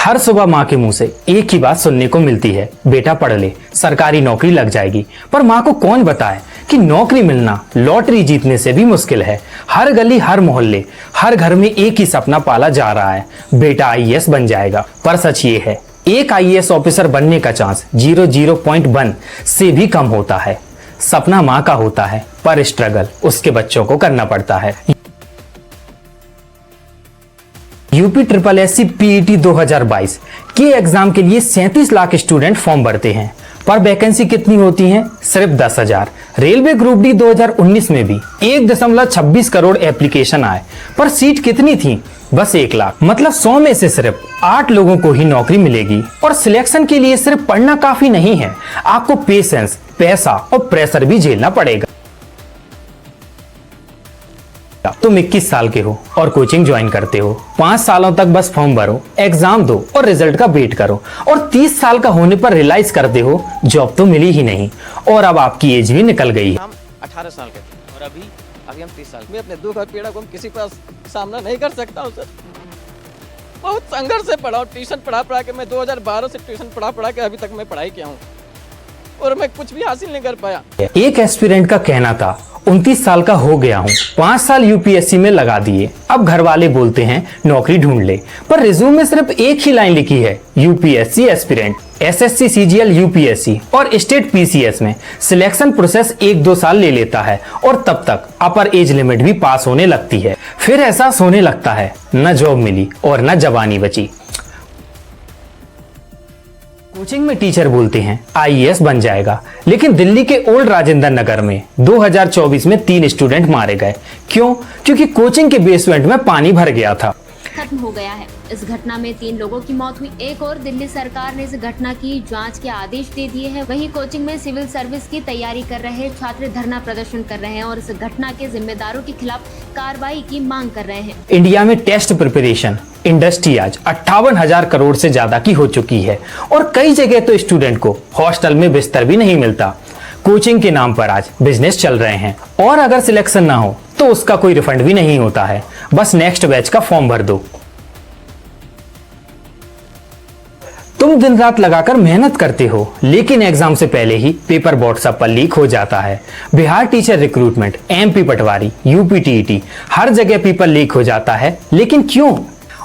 हर सुबह माँ के मुंह से एक ही बात सुनने को मिलती है, बेटा पढ़ ले, सरकारी नौकरी लग जाएगी। पर माँ को कौन बताए कि नौकरी मिलना लॉटरी जीतने से भी मुश्किल है। हर गली, हर मोहल्ले, हर घर में एक ही सपना पाला जा रहा है, बेटा आईएएस बन जाएगा। पर सच ये है, एक आईएएस ऑफिसर बनने का चांस 0.1 से भी कम होता है। सपना माँ का होता है, पर स्ट्रगल उसके बच्चों को करना पड़ता है। यूपी SSC PET 2022 के एग्जाम के लिए 37 लाख स्टूडेंट फॉर्म भरते हैं, पर वैकेंसी कितनी होती हैं? सिर्फ 10,000। रेलवे ग्रुप डी 2019 में भी 1.26 करोड़ एप्लीकेशन आए, पर सीट कितनी थी? बस 1 लाख। मतलब 100 में से सिर्फ 8 लोगों को ही नौकरी मिलेगी। और सिलेक्शन के लिए सिर्फ पढ़ना काफी नहीं है, आपको पेशेंस, पैसा और प्रेशर भी झेलना पड़ेगा। तुम 21 साल के हो और कोचिंग ज्वाइन करते हो, 5 सालों तक बस फॉर्म भरो, एग्जाम दो और रिजल्ट का वेट करो, और 30 साल का होने पर रियलाइज करते हो जॉब तो मिली ही नहीं, और अब आपकी एज भी निकल गई है। हम 18 साल के थे और अभी हम 30 साल। मैं अपने दुख और पीड़ा को किसी पर सामना नहीं कर सकता हूँ सर। बहुत संघर्ष से पढ़ा हूँ, ट्यूशन पढ़ा के मैं 2012 से ट्यूशन पढ़ा के अभी तक मैं पढ़ाई किया हूँ, और मैं कुछ भी हासिल नहीं कर पाया। एक एस्पिरेंट का कहना था, 29 साल का हो गया हूँ, 5 साल यूपीएससी में लगा दिए, अब घर वाले बोलते हैं नौकरी ढूंढ ले। पर रिज्यूम में सिर्फ एक ही लाइन लिखी है, UPSC aspirant. SSC, CGL, UPSC और स्टेट पीसीएस में सिलेक्शन प्रोसेस 1-2 साल ले लेता है, और तब तक अपर एज लिमिट भी पास होने लगती है। फिर एहसास होने लगता है न जॉब मिली और न जवानी बची। कोचिंग में टीचर बोलते हैं आईएएस बन जाएगा, लेकिन दिल्ली के ओल्ड राजेंद्र नगर में 2024 में 3 स्टूडेंट मारे गए। क्यों? क्योंकि कोचिंग के बेसमेंट में पानी भर गया था। खत्म हो गया है। इस घटना में 3 लोगों की मौत हुई। एक और दिल्ली सरकार ने इस घटना की जांच के आदेश दे दिए हैं। वहीं कोचिंग में सिविल सर्विस की तैयारी कर रहे छात्र धरना प्रदर्शन कर रहे हैं और इस घटना के जिम्मेदारों के खिलाफ कार्रवाई की मांग कर रहे हैं। इंडिया में टेस्ट प्रिपरेशन इंडस्ट्री आज 58,000 करोड़ से ज्यादा की हो चुकी है, और कई जगह तो स्टूडेंट को हॉस्टल में बिस्तर भी नहीं मिलता। कोचिंग के नाम पर आज बिजनेस चल रहे हैं, और अगर सिलेक्शन ना हो तो उसका कोई रिफंड भी नहीं होता है, बस नेक्स्ट बैच का फॉर्म भर दो। तुम दिन रात लगाकर मेहनत करते हो, लेकिन एग्जाम से पहले ही पेपर व्हाट्सएप पर लीक हो जाता है। बिहार टीचर रिक्रूटमेंट, एमपी पटवारी, यूपी टीईटी, हर जगह पेपर लीक हो जाता है, लेकिन क्यों?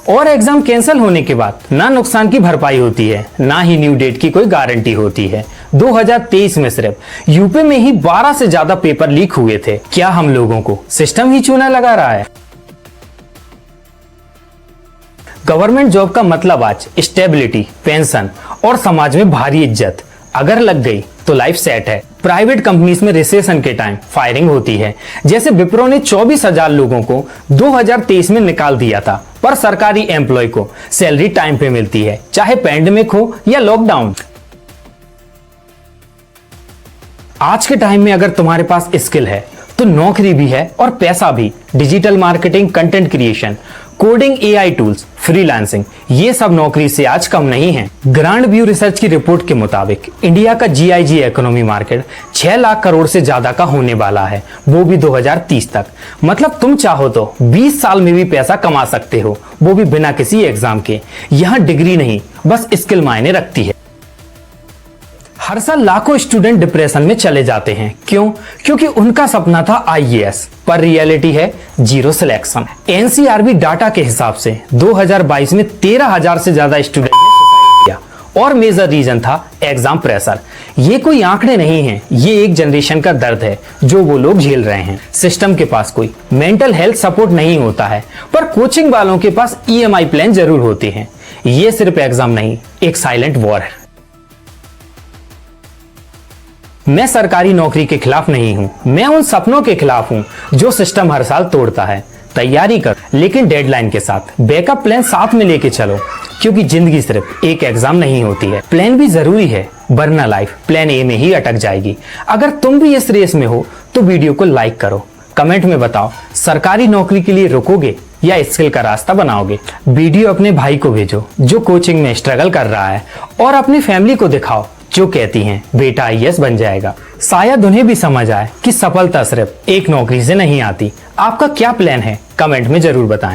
और एग्जाम कैंसिल होने के बाद ना नुकसान की भरपाई होती है, ना ही न्यू डेट की कोई गारंटी होती है। 2023 में सिर्फ यूपी में ही 12 से ज्यादा पेपर लीक हुए थे। क्या हम लोगों को सिस्टम ही चूना लगा रहा है? गवर्नमेंट जॉब का मतलब आज स्टेबिलिटी, पेंशन और समाज में भारी इज्जत। अगर लग गई तो लाइफ सेट है। प्राइवेट कंपनीज में रिसेशन के टाइम फायरिंग होती है, जैसे विप्रो ने 24,000 लोगों को 2023 में निकाल दिया था, पर सरकारी एम्प्लॉय को सैलरी टाइम पे मिलती है, चाहे पैंडेमिक हो या लॉकडाउन। आज के टाइम में अगर तुम्हारे पास स्किल है तो नौकरी भी है और पैसा भी। Digital marketing, content creation, coding, AI tools, freelancing, ये सब नौकरी से आज कम नहीं है। ग्रांड व्यू रिसर्च की रिपोर्ट के मुताबिक इंडिया का GIG economy market 6 lakh crore से ज्यादा का होने वाला है, वो भी 2030 तक। मतलब तुम चाहो तो 20 साल में भी पैसा कमा सकते हो, वो भी बिना किसी एग्जाम के। यहाँ डिग्री नहीं, बस स्किल मायने रखती है। हर साल लाखों स्टूडेंट डिप्रेशन में चले जाते हैं। क्यों? क्योंकि उनका सपना था आईएएस, पर रियलिटी है 0 सिलेक्शन। एनसीआरबी डाटा के हिसाब से 2022 में 13,000 से ज्यादा स्टूडेंट ने सुसाइड किया, और मेजर रीजन था एग्जाम प्रेशर। ये कोई आंकड़े नहीं है, ये एक जनरेशन का दर्द है जो वो लोग झेल रहे हैं। सिस्टम के पास कोई मेंटल हेल्थ सपोर्ट नहीं होता है, पर कोचिंग वालों के पास ईएमआई प्लान जरूर होते हैं। ये सिर्फ एग्जाम नहीं, एक साइलेंट वॉर है। मैं सरकारी नौकरी के खिलाफ नहीं हूं, मैं उन सपनों के खिलाफ हूं जो सिस्टम हर साल तोड़ता है। तैयारी कर, लेकिन डेडलाइन के साथ। बैकअप प्लान साथ में लेके चलो, क्योंकि जिंदगी सिर्फ एक एग्जाम नहीं होती है। प्लान भी जरूरी है, वरना लाइफ प्लान ए में ही अटक जाएगी। अगर तुम भी इस रेस में हो तो वीडियो को लाइक करो, कमेंट में बताओ सरकारी नौकरी के लिए रुकोगे या स्किल का रास्ता बनाओगे। वीडियो अपने भाई को भेजो जो कोचिंग में स्ट्रगल कर रहा है, और अपनी फैमिली को दिखाओ जो कहती हैं बेटा आईएएस बन जाएगा। शायद उन्हें भी समझ आए कि सफलता सिर्फ एक नौकरी से नहीं आती। आपका क्या प्लान है? कमेंट में जरूर बताएं।